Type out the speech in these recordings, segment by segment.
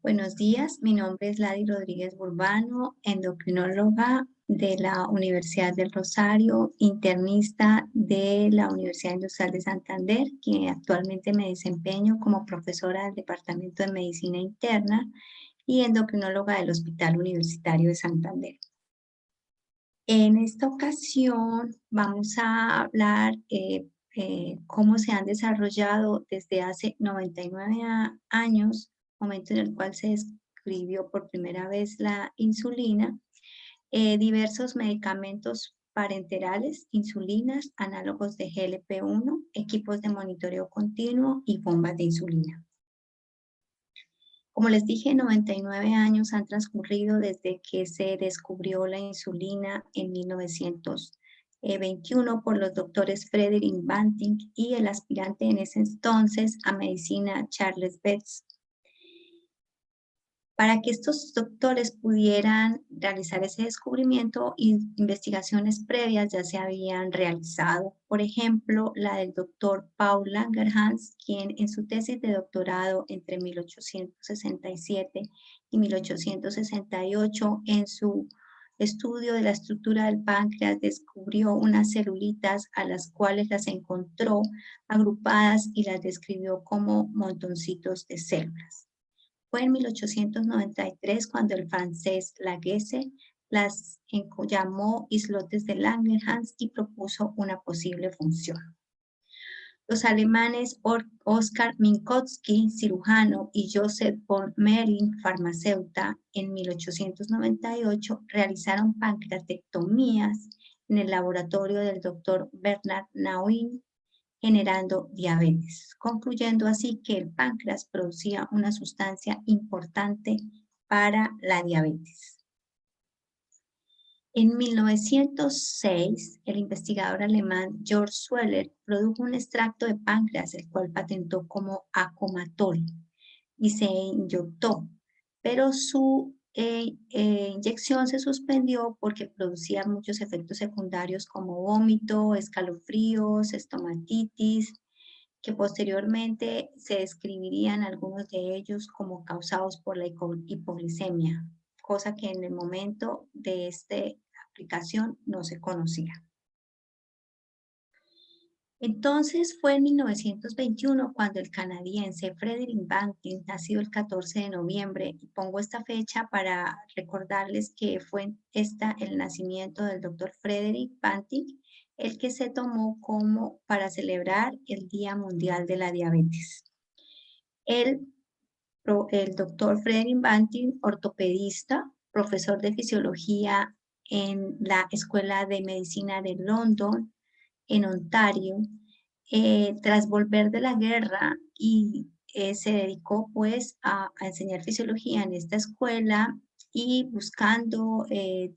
Buenos días, mi nombre es Lady Rodríguez Burbano, endocrinóloga de la Universidad del Rosario, internista de la Universidad Industrial de Santander, que actualmente me desempeño como profesora del Departamento de Medicina Interna y endocrinóloga del Hospital Universitario de Santander. En esta ocasión vamos a hablar cómo se han desarrollado desde hace 99 años, momento en el cual se describió por primera vez la insulina, diversos medicamentos parenterales, insulinas, análogos de GLP-1, equipos de monitoreo continuo y bombas de insulina. Como les dije, 99 años han transcurrido desde que se descubrió la insulina en 1921 por los doctores Frederick Banting y el aspirante en ese entonces a medicina Charles Betts. Para que estos doctores pudieran realizar ese descubrimiento, investigaciones previas ya se habían realizado. Por ejemplo, la del doctor Paul Langerhans, quien en su tesis de doctorado entre 1867 y 1868, en su estudio de la estructura del páncreas, descubrió unas celulitas a las cuales las encontró agrupadas y las describió como montoncitos de células. Fue en 1893 cuando el francés Laguesse las llamó islotes de Langerhans y propuso una posible función. Los alemanes Oskar Minkowski, cirujano, y Joseph von Mering, farmacéuta, en 1898 realizaron pancreatectomías en el laboratorio del doctor Bernard Nauin, generando diabetes, concluyendo así que el páncreas producía una sustancia importante para la diabetes. En 1906, el investigador alemán Georg Schueller produjo un extracto de páncreas, el cual patentó como Acomatol, y se inyectó, pero su inyección se suspendió porque producía muchos efectos secundarios como vómito, escalofríos, estomatitis, que posteriormente se describirían algunos de ellos como causados por la hipoglicemia, cosa que en el momento de esta aplicación no se conocía. Entonces fue en 1921 cuando el canadiense Frederick Banting, nacido el 14 de noviembre, y pongo esta fecha para recordarles que fue el nacimiento del doctor Frederick Banting, el que se tomó como para celebrar el Día Mundial de la Diabetes. El doctor Frederick Banting, ortopedista, profesor de fisiología en la Escuela de Medicina de London, en Ontario, tras volver de la guerra y se dedicó pues a enseñar fisiología en esta escuela y buscando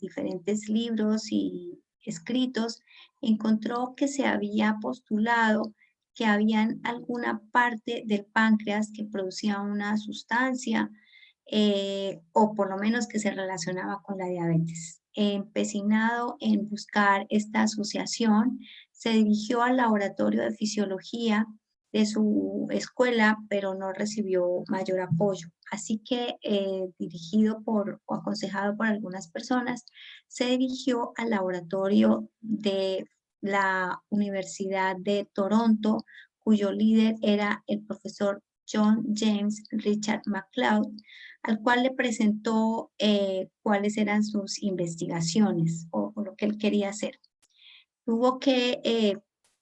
diferentes libros y escritos, encontró que se había postulado que habían alguna parte del páncreas que producía una sustancia o por lo menos que se relacionaba con la diabetes. Empecinado en buscar esta asociación, se dirigió al laboratorio de fisiología de su escuela, pero no recibió mayor apoyo. Así que, dirigido o aconsejado por algunas personas, se dirigió al laboratorio de la Universidad de Toronto, cuyo líder era el profesor John James Richard MacLeod, al cual le presentó cuáles eran sus investigaciones o lo que él quería hacer. Tuvo que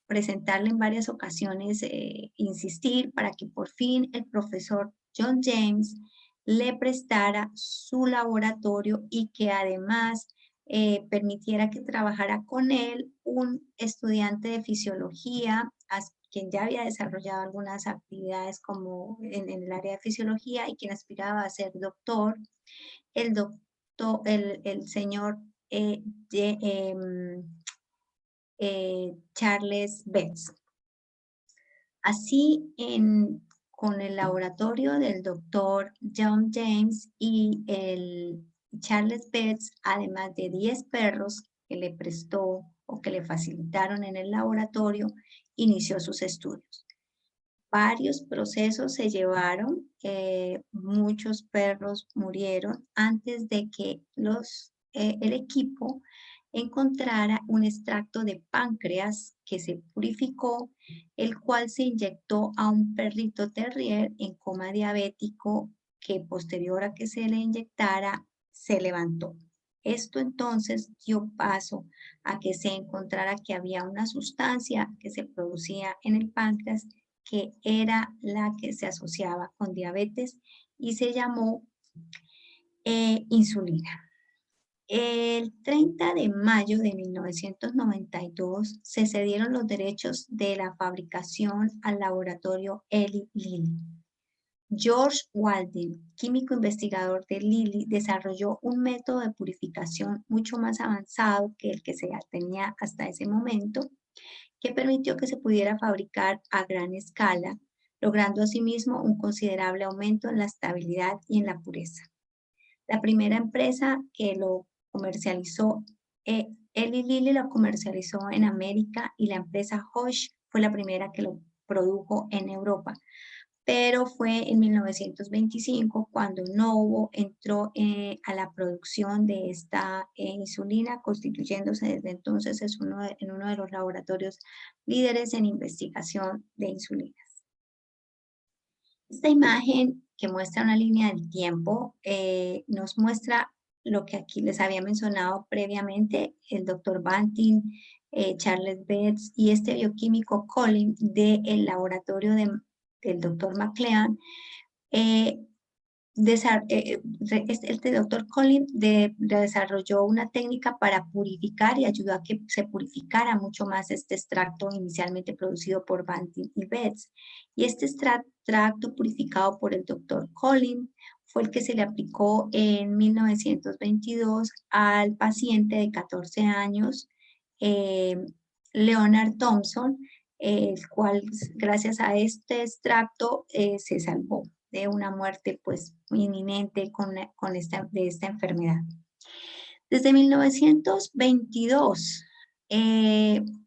presentarle en varias ocasiones, insistir para que por fin el profesor John James le prestara su laboratorio y que además permitiera que trabajara con él un estudiante de fisiología, quien ya había desarrollado algunas actividades como en el área de fisiología y quien aspiraba a ser doctor, el señor Charles Betts. Así, con el laboratorio del doctor John James y el Charles Betts, además de 10 perros que le prestó o que le facilitaron en el laboratorio, inició sus estudios. Varios procesos se llevaron, muchos perros murieron antes de que el equipo encontrara un extracto de páncreas que se purificó, el cual se inyectó a un perrito terrier en coma diabético que posterior a que se le inyectara se levantó. Esto entonces dio paso a que se encontrara que había una sustancia que se producía en el páncreas que era la que se asociaba con diabetes y se llamó insulina. El 30 de mayo de 1992 se cedieron los derechos de la fabricación al laboratorio Eli Lilly. George Walden, químico investigador de Lilly, desarrolló un método de purificación mucho más avanzado que el que se tenía hasta ese momento, que permitió que se pudiera fabricar a gran escala, logrando asimismo un considerable aumento en la estabilidad y en la pureza. La primera empresa que lo comercializó, Eli Lilly lo comercializó en América y la empresa Hoechst fue la primera que lo produjo en Europa. Pero fue en 1925 cuando Novo entró a la producción de esta insulina, constituyéndose desde entonces en uno de los laboratorios líderes en investigación de insulinas. Esta imagen que muestra una línea del tiempo nos muestra lo que aquí les había mencionado previamente, el doctor Banting, Charles Betts y este bioquímico Colin del laboratorio del doctor McLean. Este doctor Colin desarrolló una técnica para purificar y ayudó a que se purificara mucho más este extracto inicialmente producido por Banting y Betts. Y este extracto purificado por el doctor Colin fue el que se le aplicó en 1922 al paciente de 14 años, Leonard Thompson, el cual gracias a este extracto se salvó de una muerte pues inminente de esta enfermedad. Desde 1922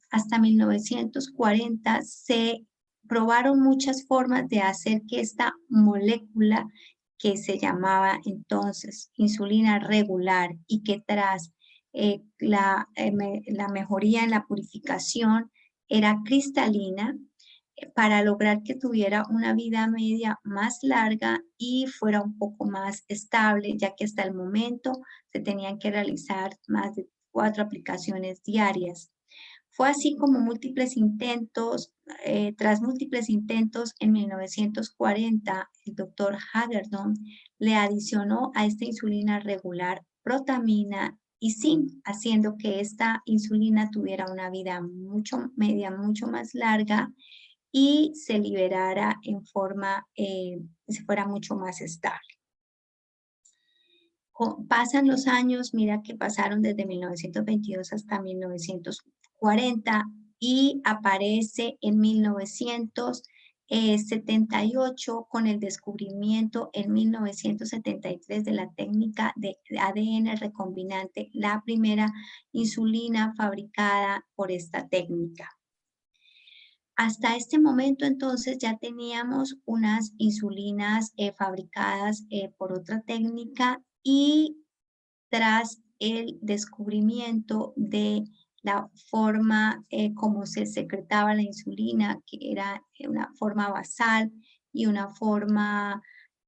hasta 1940 se probaron muchas formas de hacer que esta molécula que se llamaba entonces insulina regular y que tras la mejoría en la purificación era cristalina, para lograr que tuviera una vida media más larga y fuera un poco más estable, ya que hasta el momento se tenían que realizar más de 4 aplicaciones diarias. Fue así como tras múltiples intentos, en 1940, el doctor Hagedorn le adicionó a esta insulina regular protamina y zinc, haciendo que esta insulina tuviera una vida media mucho más larga y se liberara en forma, se fuera mucho más estable. Pasan los años, mira que pasaron desde 1922 hasta 1940 y aparece en 1978 con el descubrimiento en 1973 de la técnica de ADN recombinante, la primera insulina fabricada por esta técnica. Hasta este momento, entonces, ya teníamos unas insulinas fabricadas por otra técnica y tras el descubrimiento de la forma como se secretaba la insulina, que era una forma basal y una forma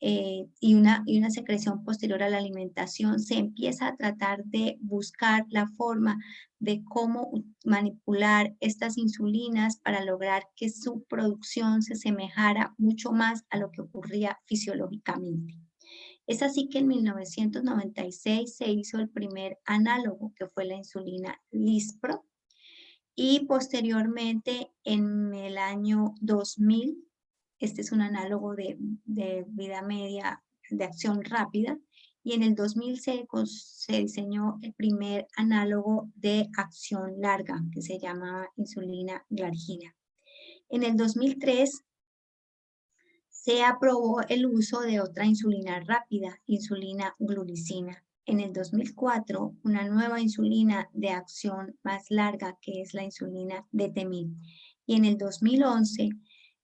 y una secreción posterior a la alimentación, se empieza a tratar de buscar la forma de cómo manipular estas insulinas para lograr que su producción se semejara mucho más a lo que ocurría fisiológicamente. Es así que en 1996 se hizo el primer análogo, que fue la insulina Lispro, y posteriormente en el año 2000, este es un análogo de vida media de acción rápida, y en el 2000 se diseñó el primer análogo de acción larga, que se llama insulina glargina. En el 2003 se aprobó el uso de otra insulina rápida, insulina glulicina. En el 2004, una nueva insulina de acción más larga, que es la insulina Detemil. Y en el 2011,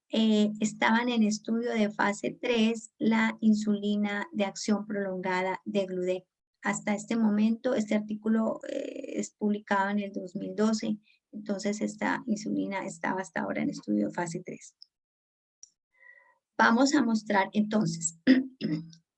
estaban en estudio de fase 3 la insulina de acción prolongada de Gludec. Hasta este momento, este artículo es publicado en el 2012, entonces esta insulina estaba hasta ahora en estudio de fase 3. Vamos a mostrar entonces,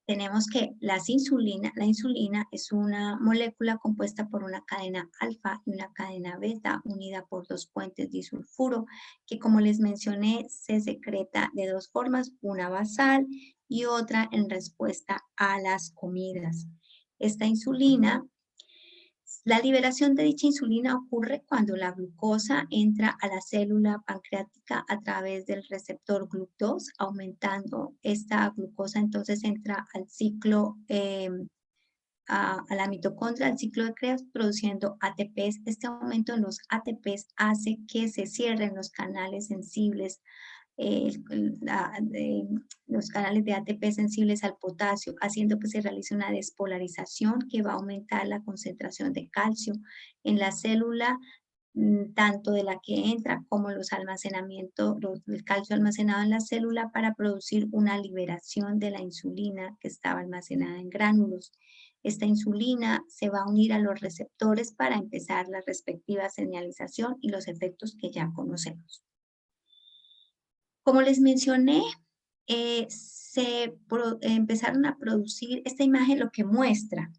tenemos que la insulina es una molécula compuesta por una cadena alfa y una cadena beta unida por dos puentes disulfuro, que como les mencioné se secreta de dos formas, una basal y otra en respuesta a las comidas. Esta insulina, la liberación de dicha insulina ocurre cuando la glucosa entra a la célula pancreática a través del receptor GLUT2, aumentando esta glucosa, entonces entra al ciclo, a la mitocondria, al ciclo de Krebs, produciendo ATPs. Este aumento en los ATPs hace que se cierren los canales sensibles, los canales de ATP sensibles al potasio, haciendo que se realice una despolarización que va a aumentar la concentración de calcio en la célula, tanto de la que entra como los almacenamientos, el calcio almacenado en la célula para producir una liberación de la insulina que estaba almacenada en gránulos. Esta insulina se va a unir a los receptores para empezar la respectiva señalización y los efectos que ya conocemos. Como les mencioné, empezaron a producir esta imagen, lo que muestra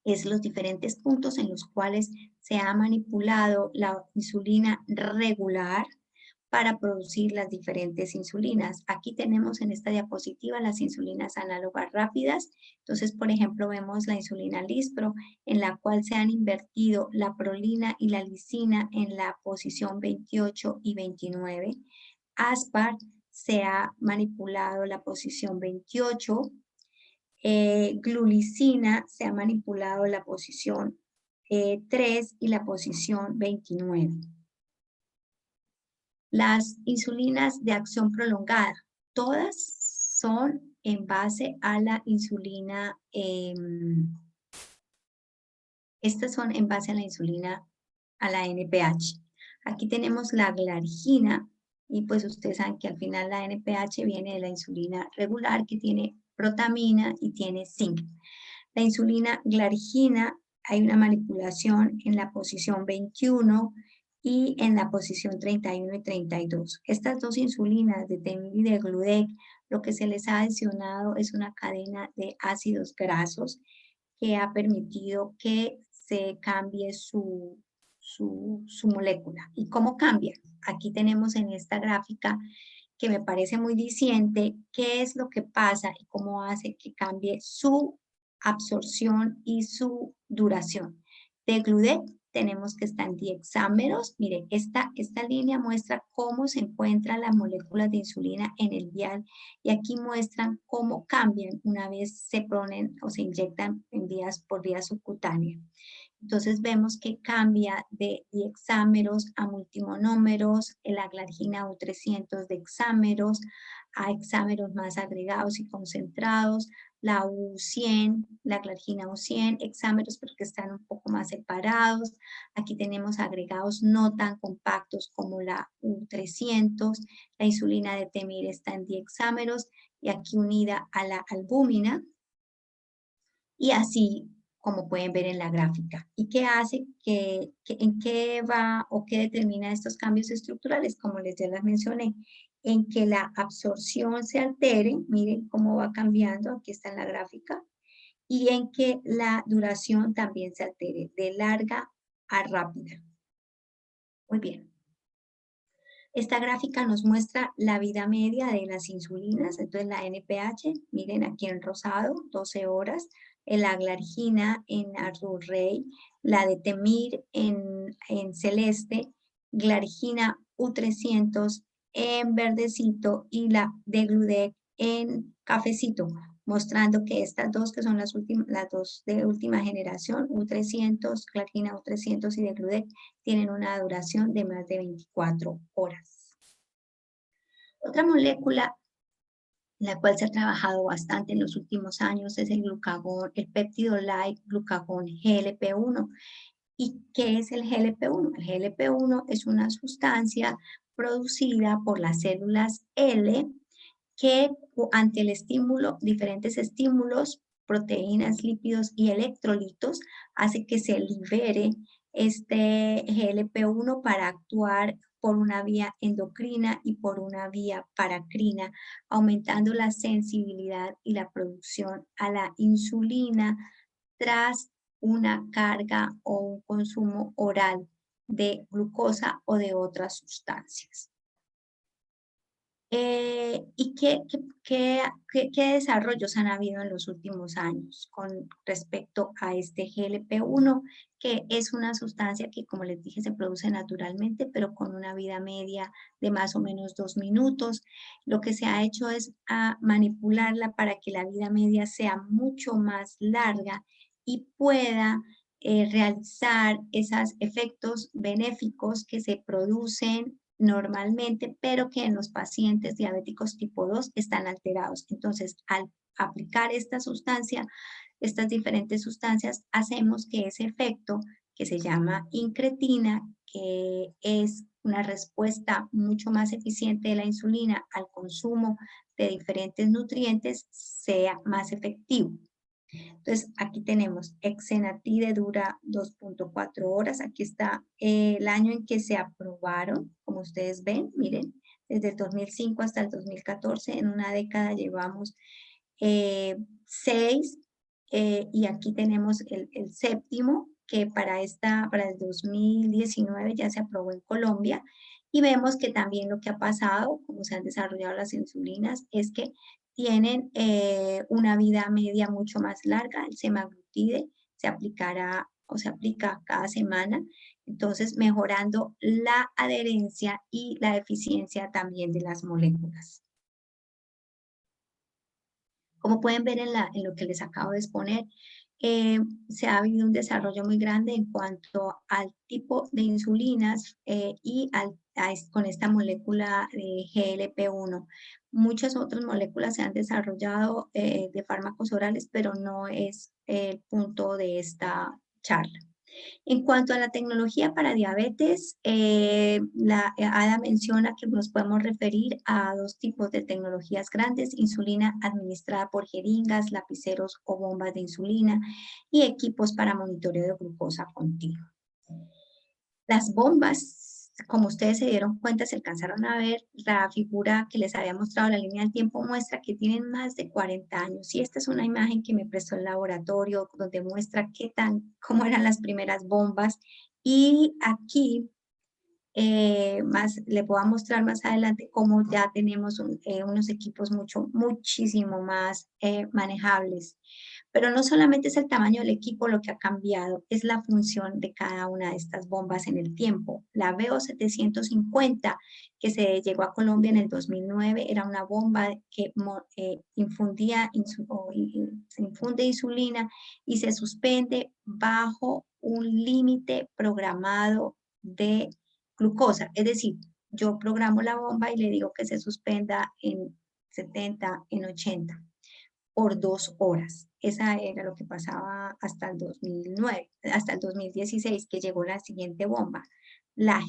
es los diferentes puntos en los cuales se ha manipulado la insulina regular para producir las diferentes insulinas. Aquí tenemos en esta diapositiva las insulinas análogas rápidas. Entonces, por ejemplo, vemos la insulina Lispro, en la cual se han invertido la prolina y la lisina en la posición 28 y 29. Aspart se ha manipulado la posición 28. Glulicina se ha manipulado la posición 3 y la posición 29. Las insulinas de acción prolongada, todas son en base a la insulina, estas son en base a la insulina, a la NPH. Aquí tenemos la glargina, y pues ustedes saben que al final la NPH viene de la insulina regular, que tiene protamina y tiene zinc. La insulina glargina, hay una manipulación en la posición 21 y en la posición 31 y 32. Estas dos insulinas de Temir y de Gludec, lo que se les ha adicionado es una cadena de ácidos grasos que ha permitido que se cambie su molécula. ¿Y cómo cambia? Aquí tenemos en esta gráfica, que me parece muy diciente, qué es lo que pasa y cómo hace que cambie su absorción y su duración. De Gludec tenemos que está en diexámeros. Mire, esta línea muestra cómo se encuentran las moléculas de insulina en el vial, y aquí muestran cómo cambian una vez se ponen o se inyectan por vía subcutánea. Entonces vemos que cambia de diexámeros a multimonómeros, la glargina U300 de hexámeros a hexámeros más agregados y concentrados, la U100, la glargina U100, hexámeros porque están un poco más separados. Aquí tenemos agregados no tan compactos como la U300, la insulina de Temir está en diexámeros y aquí unida a la albúmina, y así como pueden ver en la gráfica. ¿Y qué hace? ¿En qué va o qué determina estos cambios estructurales? Como ya les mencioné, en que la absorción se altere, miren cómo va cambiando, aquí está en la gráfica, y en que la duración también se altere, de larga a rápida. Muy bien. Esta gráfica nos muestra la vida media de las insulinas, entonces la NPH, miren aquí en rosado, 12 horas, la glargina en azul rey, la de Temir en celeste, glargina U300 en verdecito y la de Gludec en cafecito, mostrando que estas dos, que son las dos de última generación, U300, glargina U300 y de Gludec, tienen una duración de más de 24 horas. Otra molécula, la cual se ha trabajado bastante en los últimos años, es el glucagón, el péptido-like glucagón GLP-1. ¿Y qué es el GLP-1? El GLP-1 es una sustancia producida por las células L que ante el estímulo, diferentes estímulos, proteínas, lípidos y electrolitos, hace que se libere este GLP-1 para actuar por una vía endocrina y por una vía paracrina, aumentando la sensibilidad y la producción a la insulina tras una carga o un consumo oral de glucosa o de otras sustancias. ¿Y qué desarrollos han habido en los últimos años con respecto a este GLP-1, que es una sustancia que, como les dije, se produce naturalmente, pero con una vida media de más o menos 2 minutos? Lo que se ha hecho es manipularla para que la vida media sea mucho más larga y pueda realizar esos efectos benéficos que se producen normalmente, pero que en los pacientes diabéticos tipo 2 están alterados. Entonces, al aplicar esta sustancia, estas diferentes sustancias, hacemos que ese efecto que se llama incretina, que es una respuesta mucho más eficiente de la insulina al consumo de diferentes nutrientes, sea más efectivo. Entonces, aquí tenemos Exenatide dura 2.4 horas. Aquí está el año en que se aprobaron, como ustedes ven, miren, desde el 2005 hasta el 2014, en una década llevamos 6, y aquí tenemos el séptimo, que para el 2019 ya se aprobó en Colombia, y vemos que también lo que ha pasado, como se han desarrollado las insulinas, es que tienen una vida media mucho más larga. El semaglutide se aplicará o se aplica cada semana, entonces mejorando la adherencia y la eficiencia también de las moléculas. Como pueden ver en lo que les acabo de exponer, se ha habido un desarrollo muy grande en cuanto al tipo de insulinas con esta molécula de GLP-1. Muchas otras moléculas se han desarrollado de fármacos orales, pero no es el punto de esta charla. En cuanto a la tecnología para diabetes, Ada menciona que nos podemos referir a 2 tipos de tecnologías grandes: insulina administrada por jeringas, lapiceros o bombas de insulina, y equipos para monitoreo de glucosa continuo. Las bombas, como ustedes se dieron cuenta, se alcanzaron a ver, la figura que les había mostrado, la línea del tiempo, muestra que tienen más de 40 años. Y esta es una imagen que me prestó el laboratorio, donde muestra cómo eran las primeras bombas. Y aquí le puedo mostrar más adelante cómo ya tenemos unos equipos muchísimo más manejables. Pero no solamente es el tamaño del equipo lo que ha cambiado, es la función de cada una de estas bombas en el tiempo. La VO 750, que se llegó a Colombia en el 2009, era una bomba que se infunde insulina y se suspende bajo un límite programado de glucosa. Es decir, yo programo la bomba y le digo que se suspenda en 70, en 80 por 2 horas. Esa era lo que pasaba hasta el 2009, hasta el 2016, que llegó la siguiente bomba, la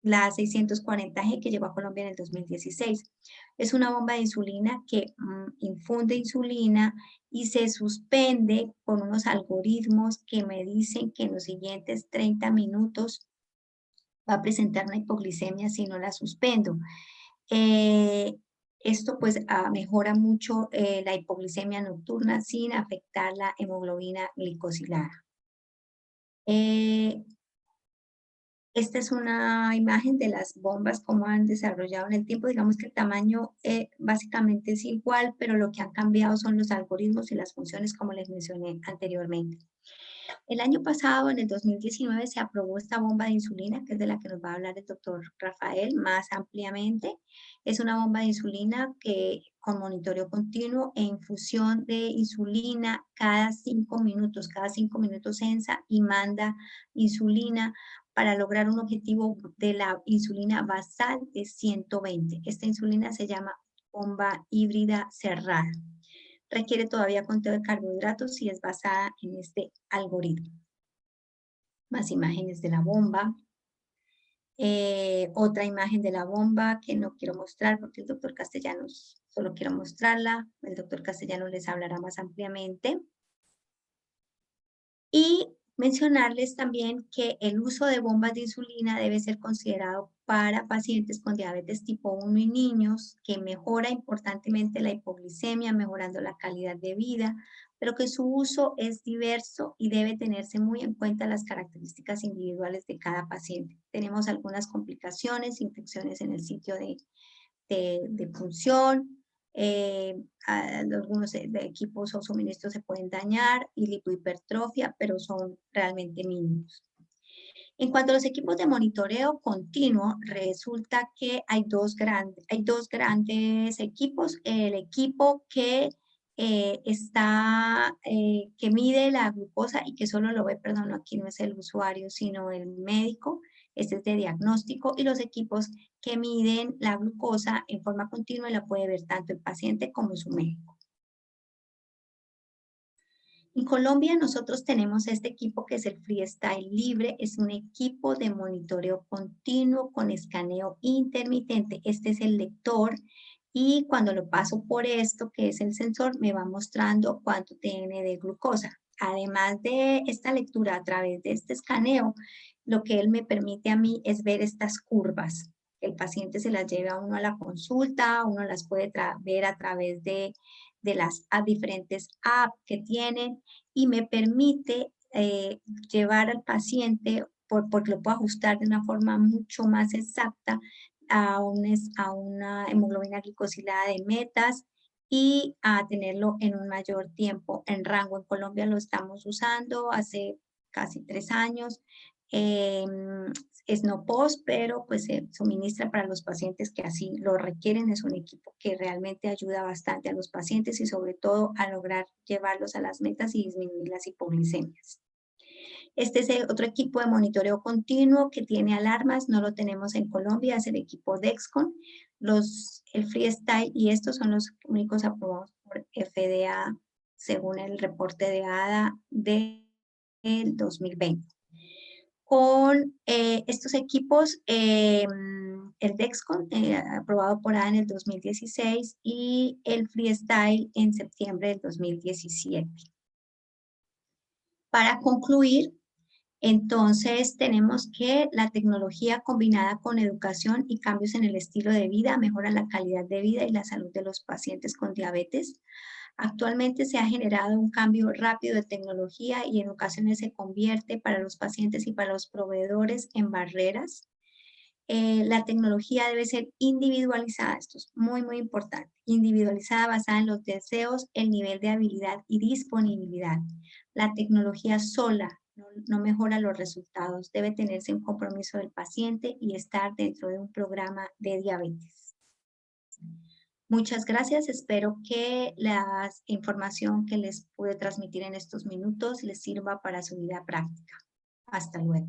640G, que llegó a Colombia en el 2016. Es una bomba de insulina que infunde insulina y se suspende con unos algoritmos que me dicen que en los siguientes 30 minutos va a presentar una hipoglicemia si no la suspendo. Esto pues mejora mucho la hipoglicemia nocturna sin afectar la hemoglobina glicosilada. Esta es una imagen de las bombas, cómo han desarrollado en el tiempo. Digamos que el tamaño básicamente es igual, pero lo que han cambiado son los algoritmos y las funciones, como les mencioné anteriormente. El año pasado, en el 2019, se aprobó esta bomba de insulina, que es de la que nos va a hablar el doctor Rafael más ampliamente. Es una bomba de insulina que con monitoreo continuo e infusión de insulina cada 5 minutos. Cada 5 minutos sensa y manda insulina para lograr un objetivo de la insulina basal de 120. Esta insulina se llama bomba híbrida cerrada. Requiere todavía conteo de carbohidratos y es basada en este algoritmo. Más imágenes de la bomba. Otra imagen de la bomba que no quiero mostrar porque el doctor Castellanos, solo quiero mostrarla. El doctor Castellanos les hablará más ampliamente. Y mencionarles también que el uso de bombas de insulina debe ser considerado para pacientes con diabetes tipo 1 y niños, que mejora importantemente la hipoglicemia, mejorando la calidad de vida, pero que su uso es diverso y debe tenerse muy en cuenta las características individuales de cada paciente. Tenemos algunas complicaciones, infecciones en el sitio de función, algunos de equipos o suministros se pueden dañar y lipohipertrofia, pero son realmente mínimos. En cuanto a los equipos de monitoreo continuo, resulta que hay dos grandes equipos. El equipo que que mide la glucosa y que solo lo ve, perdón, aquí no es el usuario, sino el médico. Este es de diagnóstico, y los equipos que miden la glucosa en forma continua y la puede ver tanto el paciente como su médico. En Colombia nosotros tenemos este equipo que es el Freestyle Libre, es un equipo de monitoreo continuo con escaneo intermitente. Este es el lector y cuando lo paso por esto, que es el sensor, me va mostrando cuánto tiene de glucosa. Además de esta lectura a través de este escaneo, lo que él me permite a mí es ver estas curvas. El paciente se las lleva a uno a la consulta, uno las puede ver a través de las diferentes apps que tienen, y me permite llevar al paciente, porque lo puedo ajustar de una forma mucho más exacta a una hemoglobina glicosilada de metas y a tenerlo en un mayor tiempo en rango. En Colombia lo estamos usando hace casi 3 años. Es no post, pero pues se suministra para los pacientes que así lo requieren. Es un equipo que realmente ayuda bastante a los pacientes y sobre todo a lograr llevarlos a las metas y disminuir las hipoglicemias. Este es el otro equipo de monitoreo continuo que tiene alarmas, no lo tenemos en Colombia, es el equipo Dexcom. El Freestyle y estos son los únicos aprobados por FDA según el reporte de ADA del 2020. Con estos equipos, el Dexcom, aprobado por ADA en el 2016, y el Freestyle en septiembre del 2017. Para concluir, entonces tenemos que la tecnología combinada con educación y cambios en el estilo de vida mejora la calidad de vida y la salud de los pacientes con diabetes. Actualmente se ha generado un cambio rápido de tecnología y en ocasiones se convierte para los pacientes y para los proveedores en barreras. La tecnología debe ser individualizada, esto es muy, muy importante, individualizada basada en los deseos, el nivel de habilidad y disponibilidad. La tecnología sola no mejora los resultados, debe tenerse un compromiso del paciente y estar dentro de un programa de diabetes. Muchas gracias, espero que la información que les pude transmitir en estos minutos les sirva para su vida práctica. Hasta luego.